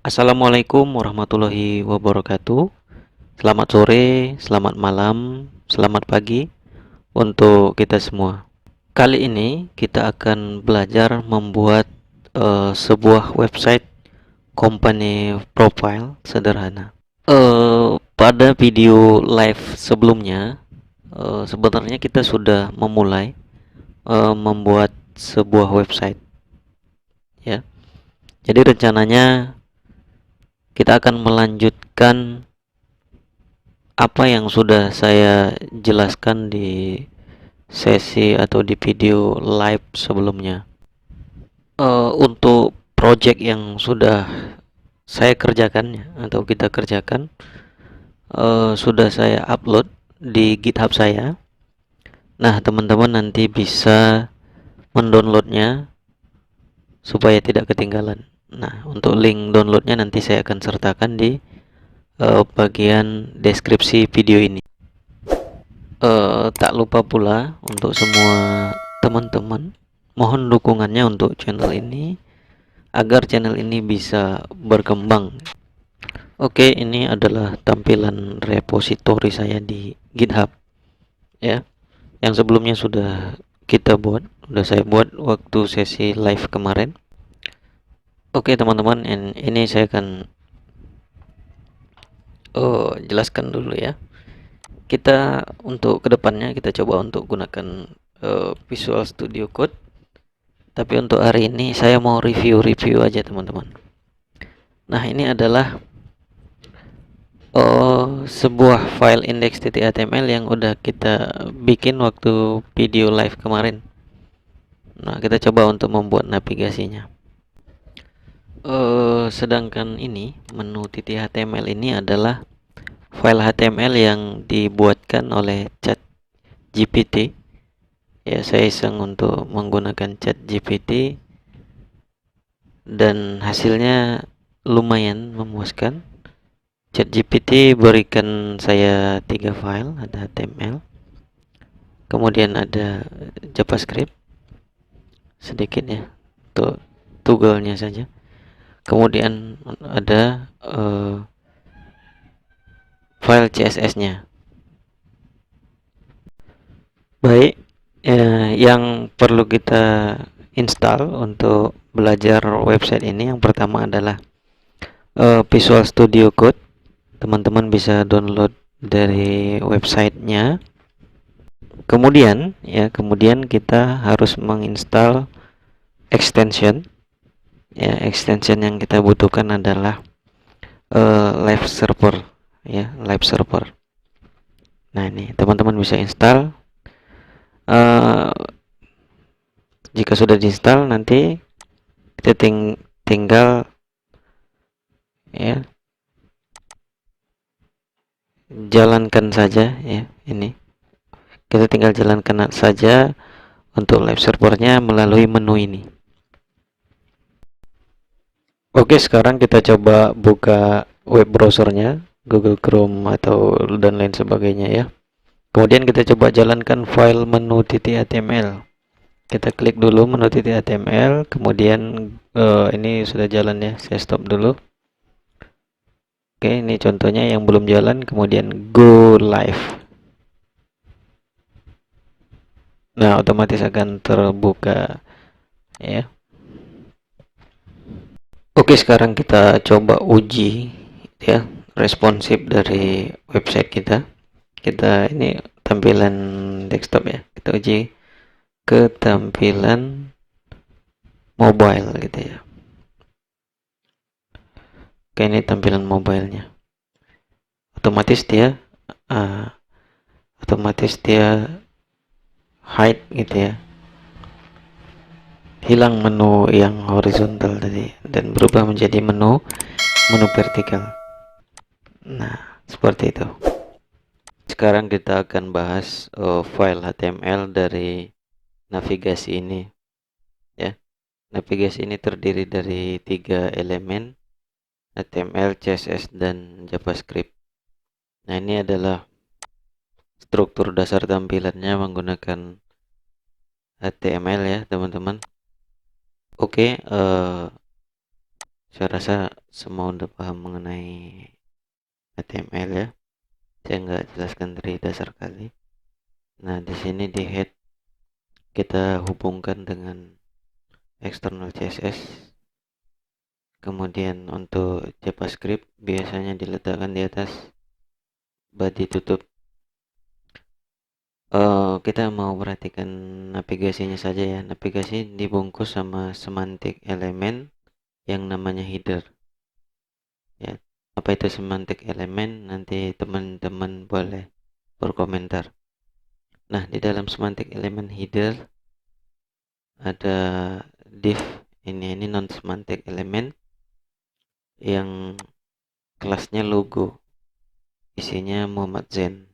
Assalamualaikum warahmatullahi wabarakatuh. Selamat sore, selamat malam, selamat pagi untuk kita semua. Kali ini kita akan belajar membuat sebuah website company profile sederhana. Pada video live sebelumnya, sebenarnya kita sudah memulai membuat sebuah website, ya. Jadi rencananya kita akan melanjutkan apa yang sudah saya jelaskan di sesi atau di video live sebelumnya. Untuk project yang sudah saya kerjakan ya, atau kita kerjakan, sudah saya upload di GitHub saya. Nah, teman-teman nanti bisa mendownloadnya supaya tidak ketinggalan. Nah, untuk link downloadnya nanti saya akan sertakan di bagian deskripsi video ini. Tak lupa pula untuk semua teman-teman, mohon dukungannya untuk channel ini agar channel ini bisa berkembang. Oke, ini adalah tampilan repositori saya di GitHub, ya. Yang sebelumnya sudah saya buat waktu sesi live kemarin. Oke, teman-teman, ini saya akan jelaskan dulu ya. Kita untuk kedepannya kita coba untuk gunakan Visual Studio Code. Tapi untuk hari ini saya mau review aja, teman-teman. Nah, ini adalah sebuah file index.html yang udah kita bikin waktu video live kemarin. Nah, kita coba untuk membuat navigasinya. Sedangkan ini menu .html ini adalah file HTML yang dibuatkan oleh ChatGPT. Ya, saya iseng untuk menggunakan ChatGPT dan hasilnya lumayan memuaskan. ChatGPT berikan saya 3 file, ada HTML, kemudian ada JavaScript sedikit ya, untuk toggle-nya saja. Kemudian ada file CSS-nya. Baik, yang perlu kita install untuk belajar website ini yang pertama adalah Visual Studio Code. Teman-teman bisa download dari websitenya. Kemudian kita harus menginstal extension. Ya, extension yang kita butuhkan adalah live server ya, live server. Nah, ini teman-teman bisa install. Jika sudah diinstal, nanti kita tinggal ya jalankan saja ya. Ini kita tinggal jalankan saja untuk live servernya melalui menu ini. Oke, sekarang kita coba buka web browsernya, Google Chrome atau dan lain sebagainya ya. Kemudian kita coba jalankan file menu .html. Kita klik dulu menu .html, kemudian ini sudah jalan ya, saya stop dulu. Oke, ini contohnya yang belum jalan, kemudian go live. Nah, otomatis akan terbuka ya. Oke, sekarang kita coba uji ya responsif dari website kita. Kita ini tampilan desktop ya. Kita uji ke tampilan mobile gitu ya. Oke, ini tampilan mobilenya. Otomatis dia hide gitu ya. Hilang menu yang horizontal tadi dan berubah menjadi menu vertikal. Nah, seperti itu. Sekarang kita akan bahas file HTML dari navigasi ini ya. Navigasi ini terdiri dari 3 elemen, HTML, CSS, dan JavaScript. Nah, ini adalah struktur dasar tampilannya menggunakan HTML ya, teman-teman. Oke, Saya rasa semua udah paham mengenai HTML ya. Saya nggak jelaskan dari dasar kali. Nah, di sini di head kita hubungkan dengan external CSS. Kemudian untuk JavaScript biasanya diletakkan di atas body tutup. Kita mau perhatikan navigasinya saja ya. Navigasi dibungkus sama semantik elemen yang namanya header. Ya, apa itu semantik elemen? Nanti teman-teman boleh berkomentar. Nah, di dalam semantik elemen header ada div, ini non semantik elemen yang kelasnya logo, isinya Muhammad Zain.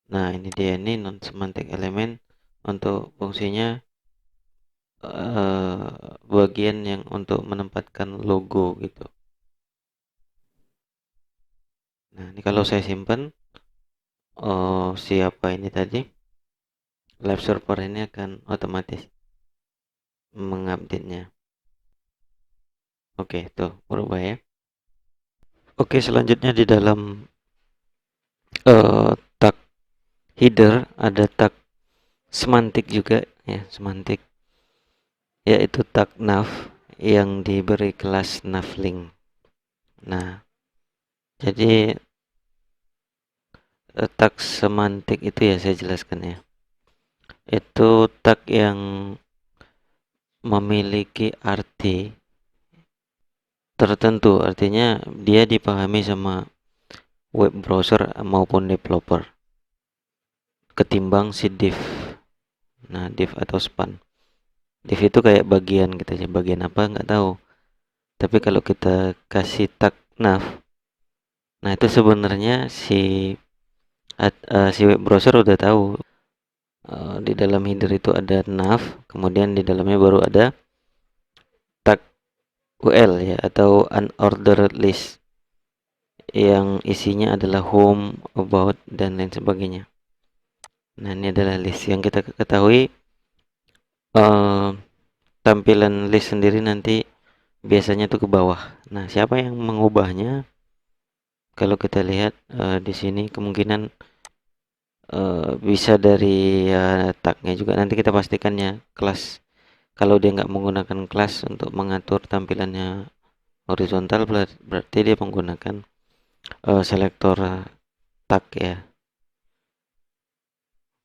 Nah, ini dia, ini non semantik elemen untuk fungsinya bagian yang untuk menempatkan logo gitu. Nah, ini kalau saya simpan, siapa ini tadi, live server ini akan otomatis mengupdate-nya. Oke, tuh berubah ya. Oke, selanjutnya di dalam tag header ada tag semantik juga ya, semantik, yaitu tag nav yang diberi kelas navlink. Nah, jadi tag semantik itu ya saya jelaskan ya. Itu tag yang memiliki arti tertentu, artinya dia dipahami sama web browser maupun developer ketimbang si div. Nah, div atau span. Div itu kayak bagian gitu aja, bagian apa nggak tahu. Tapi kalau kita kasih tag nav, nah itu sebenarnya si web browser udah tahu di dalam header itu ada nav, kemudian di dalamnya baru ada tag UL ya, atau unordered list yang isinya adalah home, about, dan lain sebagainya. Nah, ini adalah list yang kita ketahui. Tampilan list sendiri nanti biasanya tuh ke bawah. Nah, siapa yang mengubahnya? Kalau kita lihat di sini kemungkinan bisa dari tagnya juga. Nanti kita pastikannya kelas. Kalau dia nggak menggunakan kelas untuk mengatur tampilannya horizontal, berarti dia menggunakan selektor tag ya.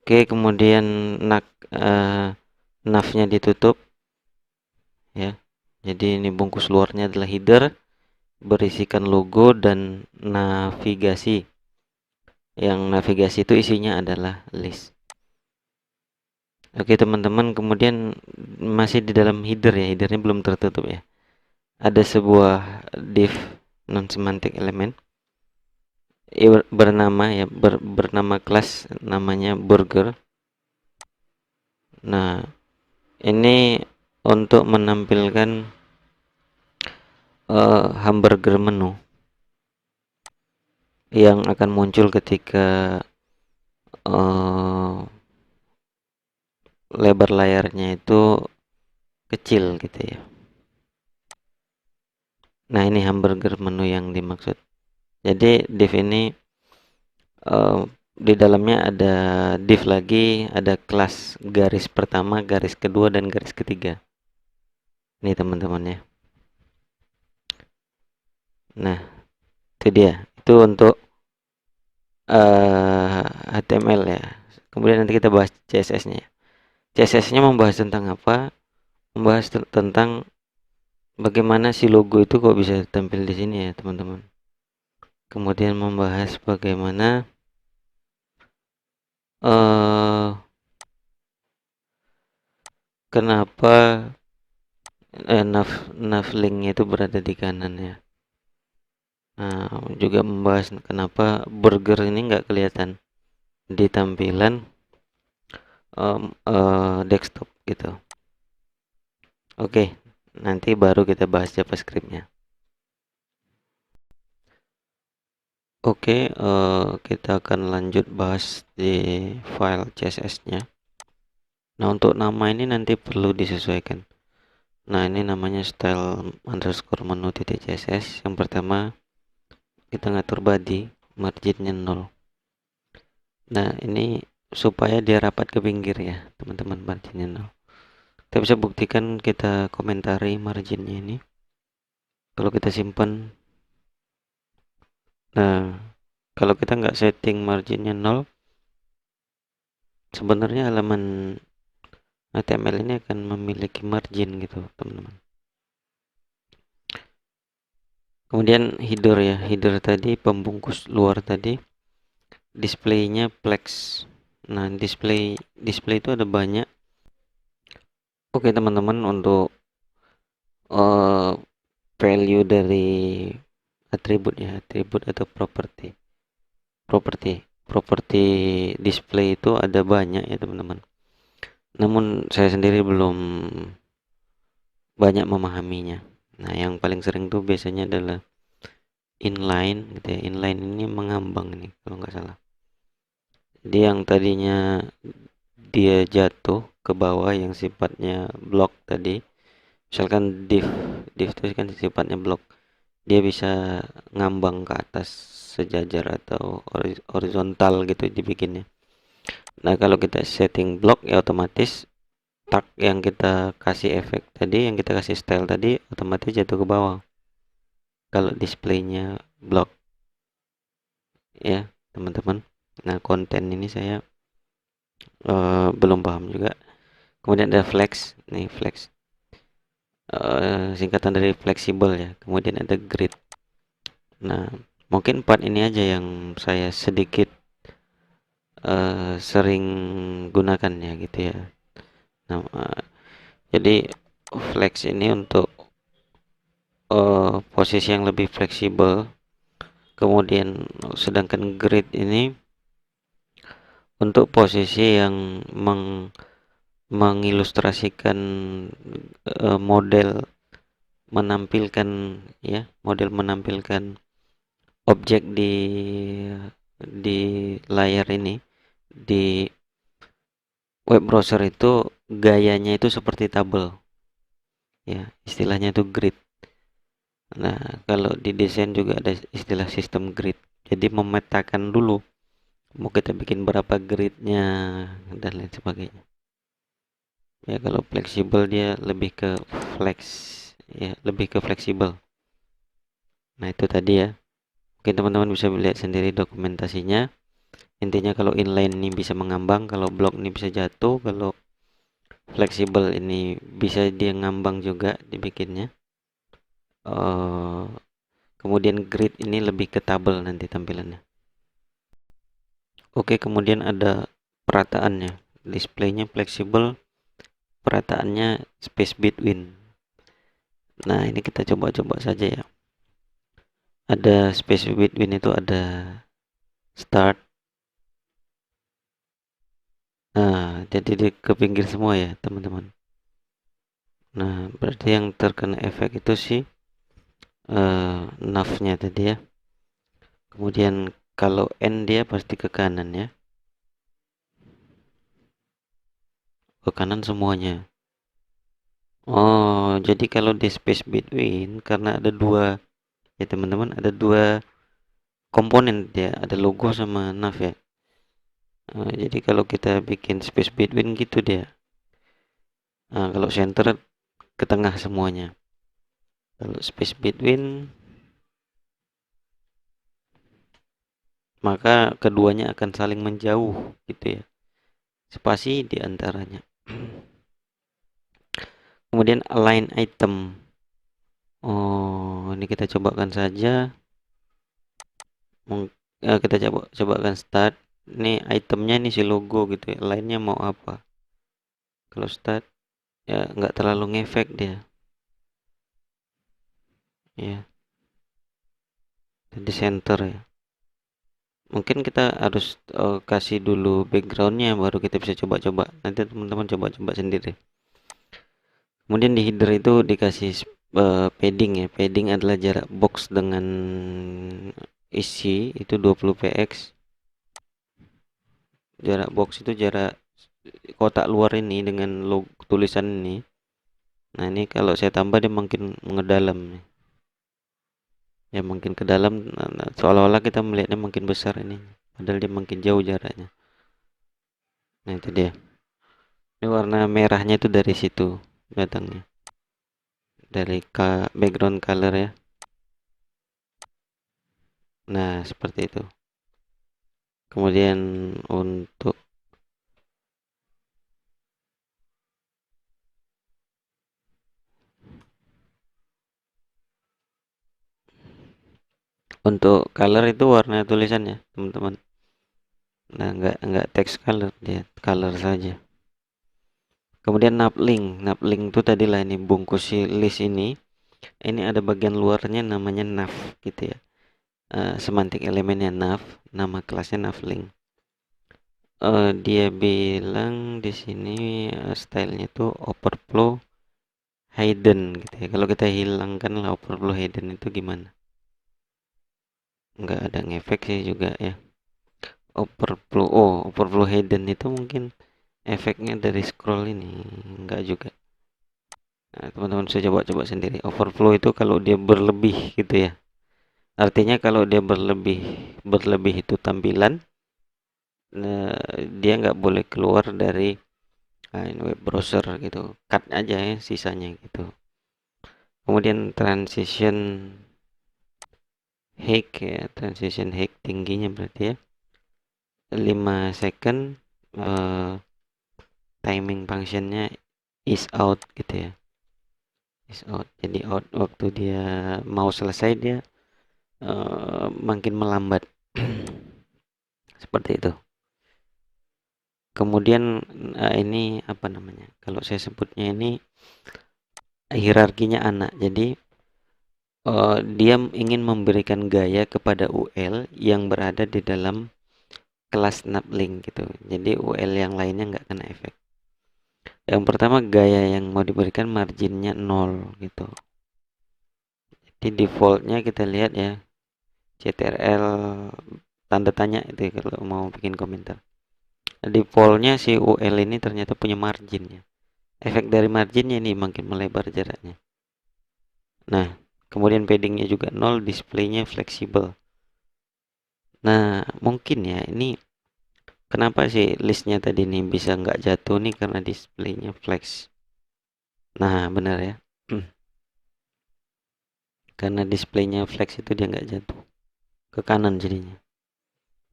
Oke, kemudian navnya ditutup ya. Jadi ini bungkus luarnya adalah header, berisikan logo dan navigasi. Yang navigasi itu isinya adalah list. Oke teman-teman, kemudian masih di dalam header ya, headernya belum tertutup ya. Ada sebuah div non semantik element bernama kelas namanya burger. Nah, ini untuk menampilkan hamburger menu yang akan muncul ketika lebar layarnya itu kecil gitu ya. Nah, ini hamburger menu yang dimaksud. Jadi div ini di dalamnya ada div lagi, ada kelas garis pertama, garis kedua, dan garis ketiga. Nih teman-teman ya. Nah, itu dia. Itu untuk HTML ya. Kemudian nanti kita bahas CSS-nya. CSS-nya membahas tentang apa? Membahas tentang bagaimana si logo itu kok bisa tampil di sini ya, teman-teman. Kemudian membahas bagaimana kenapa navlinknya itu berada di kanan ya. Nah, juga membahas kenapa burger ini nggak kelihatan di tampilan desktop gitu. Oke, nanti baru kita bahas JavaScript-nya. Oke, kita akan lanjut bahas di file CSS-nya. Nah, untuk nama ini nanti perlu disesuaikan. Nah, ini namanya style underscore menu titik css. Yang pertama kita ngatur body marginnya 0. Nah, ini supaya dia rapat ke pinggir ya teman-teman, marginnya 0. Kita bisa buktikan, kita komentari marginnya ini. Kalau kita simpan, nah kalau kita nggak setting marginnya 0, sebenarnya halaman HTML ini akan memiliki margin gitu teman-teman. Kemudian header ya, header tadi pembungkus luar tadi, displaynya flex. Nah, display itu ada banyak. Oke teman-teman, untuk value dari atribut ya, atribut atau properti properti display itu ada banyak ya teman-teman. Namun saya sendiri belum banyak memahaminya. Nah, yang paling sering tuh biasanya adalah inline gitu ya. Inline ini mengambang nih kalau nggak salah. Jadi yang tadinya dia jatuh ke bawah yang sifatnya blok tadi, misalkan div itu kan sifatnya blok, dia bisa ngambang ke atas sejajar atau horizontal gitu dibikinnya. Nah, kalau kita setting blok ya otomatis tag yang kita kasih efek tadi, yang kita kasih style tadi otomatis jatuh ke bawah kalau displaynya blok ya teman-teman. Nah, konten ini saya belum paham juga. Kemudian ada flex, nih flex singkatan dari fleksibel ya. Kemudian ada grid. Nah, mungkin part ini aja yang saya sedikit sering gunakan ya gitu ya. Nah, jadi flex ini untuk posisi yang lebih fleksibel. Kemudian sedangkan grid ini untuk posisi yang mengilustrasikan model menampilkan objek di layar ini, di web browser itu gayanya itu seperti tabel ya, istilahnya itu grid. Nah, kalau di desain juga ada istilah sistem grid, jadi memetakan dulu mau kita bikin berapa gridnya dan lain sebagainya ya. Kalau fleksibel dia lebih ke flex ya, lebih ke fleksibel. Nah, itu tadi ya, mungkin teman-teman bisa melihat sendiri dokumentasinya. Intinya kalau inline ini bisa mengambang, kalau block ini bisa jatuh, kalau fleksibel ini bisa dia ngambang juga dibikinnya. Kemudian grid ini lebih ke tabel nanti tampilannya. Oke, kemudian ada perataannya, displaynya fleksibel, perataannya space between. Nah, ini kita coba-coba saja ya. Ada space between itu ada start. Nah, jadi dia ke pinggir semua ya teman-teman. Nah, berarti yang terkena efek itu sih nav-nya tadi ya. Kemudian kalau N dia pasti ke kanan ya, ke kanan semuanya. Oh, jadi kalau di space between karena ada dua ya teman-teman, ada dua komponen dia, ada logo sama nav ya. Jadi kalau kita bikin space between gitu dia. Nah, kalau center ke tengah semuanya. Kalau space between maka keduanya akan saling menjauh gitu ya. Spasi di antaranya. Kemudian align item. Oh, ini kita cobakan saja. Kita cobakan start. Ini itemnya nih si logo gitu ya. Lainnya mau apa? Kalau start ya nggak terlalu ngefek dia. Ya, di center ya. Mungkin kita harus kasih dulu backgroundnya baru kita bisa coba-coba. Nanti teman-teman coba-coba sendiri. Kemudian di header itu dikasih padding ya. Padding adalah jarak box dengan isi itu 20 px. Jarak box itu jarak kotak luar ini dengan tulisan ini. Nah ini kalau saya tambah dia makin mengedalam nih. Ya makin ke dalam, seolah-olah kita melihatnya makin besar ini, padahal dia makin jauh jaraknya. Nah itu dia. Ini warna merahnya itu dari situ datangnya, dari background color ya. Nah seperti itu. Kemudian untuk color itu warna tulisannya teman-teman. Nah nggak text color, dia color saja. Kemudian navlink itu tadilah ini bungkus si list ini. Ini ada bagian luarnya namanya nav gitu ya. Semantik elemennya nav, nama kelasnya navlink. Dia bilang di sini stylenya tuh overflow hidden gitu ya. Kalau kita hilangkan lah overflow hidden itu gimana? Nggak ada ngefek sih juga ya. Overflow hidden itu mungkin efeknya dari scroll ini, enggak juga. Nah, teman-teman bisa coba-coba sendiri. Overflow itu kalau dia berlebih gitu ya. Artinya kalau dia berlebih itu tampilan, dia nggak boleh keluar dari ini web browser gitu. Cut aja ya sisanya gitu. Kemudian transition height tingginya berarti ya 5 second. Timing functionnya is out gitu ya, is out, jadi out waktu dia mau selesai dia makin melambat. Seperti itu. Kemudian ini apa namanya, kalau saya sebutnya ini hierarkinya anak. Jadi dia ingin memberikan gaya kepada UL yang berada di dalam kelas navlink gitu, jadi UL yang lainnya nggak kena efek. Yang pertama, gaya yang mau diberikan marginnya 0 gitu. Di defaultnya kita lihat ya, CTRL tanda tanya itu ya, kalau mau bikin komentar. Defaultnya si UL ini ternyata punya margin ya. Efek dari marginnya ini makin melebar jaraknya. Nah, kemudian paddingnya juga 0, displaynya fleksibel. Nah, mungkin ya ini kenapa sih listnya tadi nih bisa nggak jatuh nih, karena displaynya flex. Nah, benar ya. Karena displaynya flex itu dia nggak jatuh ke kanan jadinya.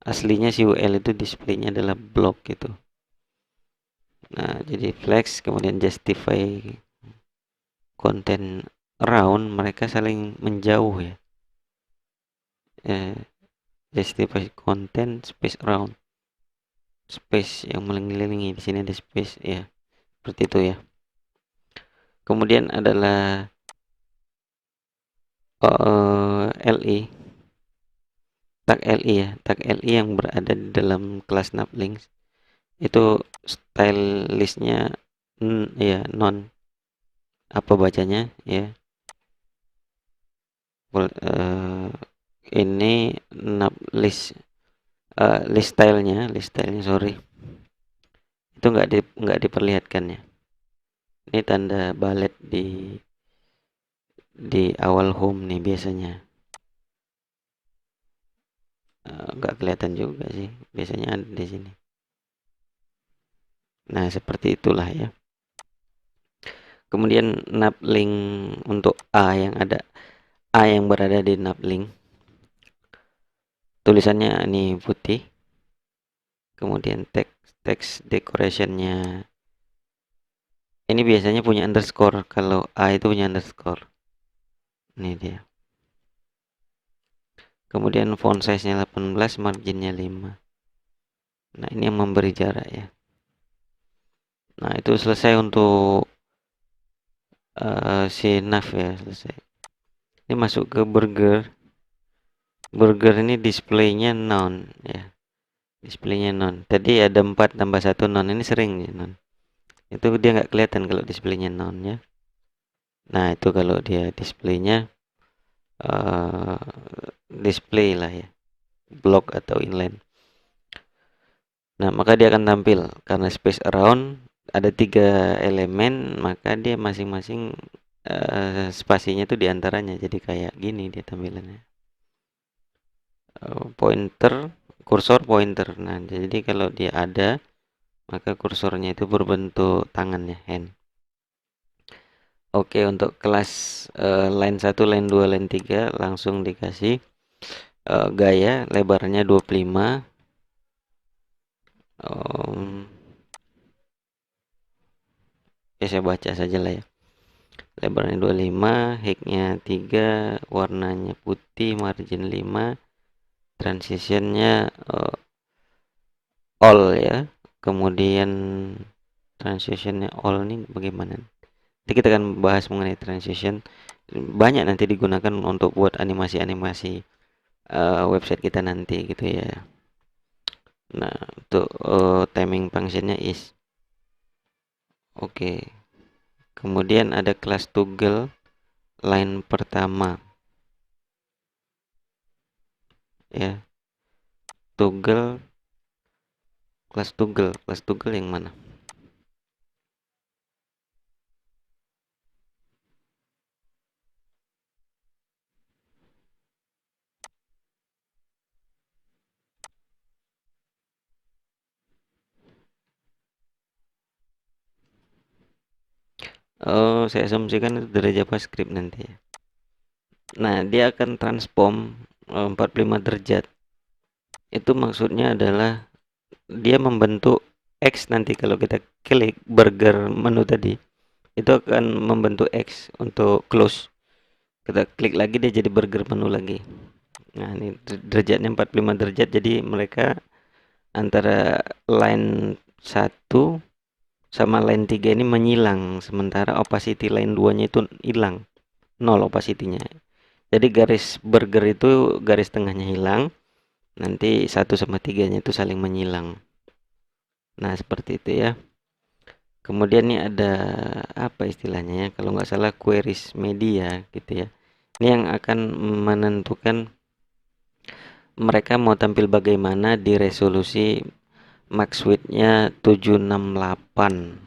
Aslinya si UL itu displaynya adalah block gitu. Nah, jadi flex, kemudian justify content around, mereka saling menjauh ya. Justify content space around, space yang mengelilingi, di sini ada space ya, seperti itu ya. Kemudian adalah LI, tag LI ya, tag LI yang berada di dalam kelas navlink itu style listnya ya non, apa bacanya ya, ini list list stylenya sorry, itu nggak diperlihatkan ya. Ini tanda balet di awal home nih biasanya. Nggak kelihatan juga sih, biasanya ada di sini. Nah seperti itulah ya. Kemudian navlink untuk A yang berada di navlink, tulisannya ini putih. Kemudian text decorationnya ini biasanya punya underscore, kalau A itu punya underscore. Ini dia. Kemudian font size-nya 18, marginnya 5. Nah ini yang memberi jarak ya. Nah itu selesai untuk si nav ya, selesai. Ini masuk ke burger. Burger ini displaynya none ya. Displaynya none. Tadi ada 4 tambah 1 none, ini sering ya none. Itu dia nggak kelihatan kalau displaynya none ya. Nah itu kalau dia displaynya display lah ya, block atau inline. Nah maka dia akan tampil karena space around ada 3 elemen, maka dia masing-masing spasinya itu diantaranya, jadi kayak gini dia tampilannya. Pointer, kursor, pointer. Nah, jadi kalau dia ada, maka kursornya itu berbentuk tangannya, hand. Oke, untuk kelas line 1, line 2, line 3 langsung dikasih gaya lebarnya 25. Ya saya baca saja lah ya. Lebarnya 25, height-nya 3, warnanya putih, margin 5, transitionnya all ya. Kemudian transitionnya all nih bagaimana? Nanti kita akan bahas mengenai transition. Banyak nanti digunakan untuk buat animasi-animasi website kita nanti gitu ya. Nah, untuk timing functionnya is oke. Kemudian ada kelas toggle line pertama ya. Toggle, kelas toggle yang mana? Oh, saya asumsikan itu dari JavaScript nanti ya. Nah, dia akan transform 45 derajat. Itu maksudnya adalah dia membentuk X nanti kalau kita klik burger menu tadi. Itu akan membentuk X untuk close. Kita klik lagi dia jadi burger menu lagi. Nah, ini derajatnya 45 derajat, jadi mereka antara line 1 sama line 3 ini menyilang, sementara opacity line 2-nya itu hilang. 0 opacity-nya. Jadi garis burger itu garis tengahnya hilang, nanti 1 sama 3-nya itu saling menyilang. Nah, seperti itu ya. Kemudian nih ada apa istilahnya ya? Kalau nggak salah queries media gitu ya. Ini yang akan menentukan mereka mau tampil bagaimana di resolusi max width-nya 768.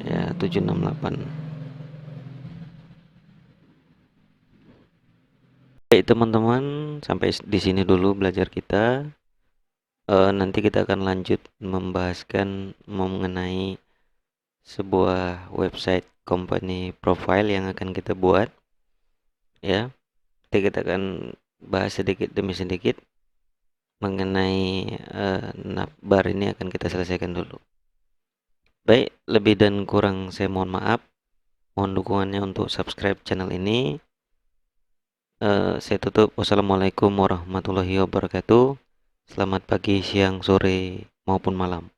Ya, 768. Baik teman-teman, sampai di sini dulu belajar kita. Nanti kita akan lanjut membahaskan mengenai sebuah website company profile yang akan kita buat. Ya, nanti kita akan bahas sedikit demi sedikit mengenai navbar ini akan kita selesaikan dulu. Baik, lebih dan kurang saya mohon maaf. Mohon dukungannya untuk subscribe channel ini. Saya tutup. Wassalamualaikum warahmatullahi wabarakatuh. Selamat pagi, siang, sore, maupun malam.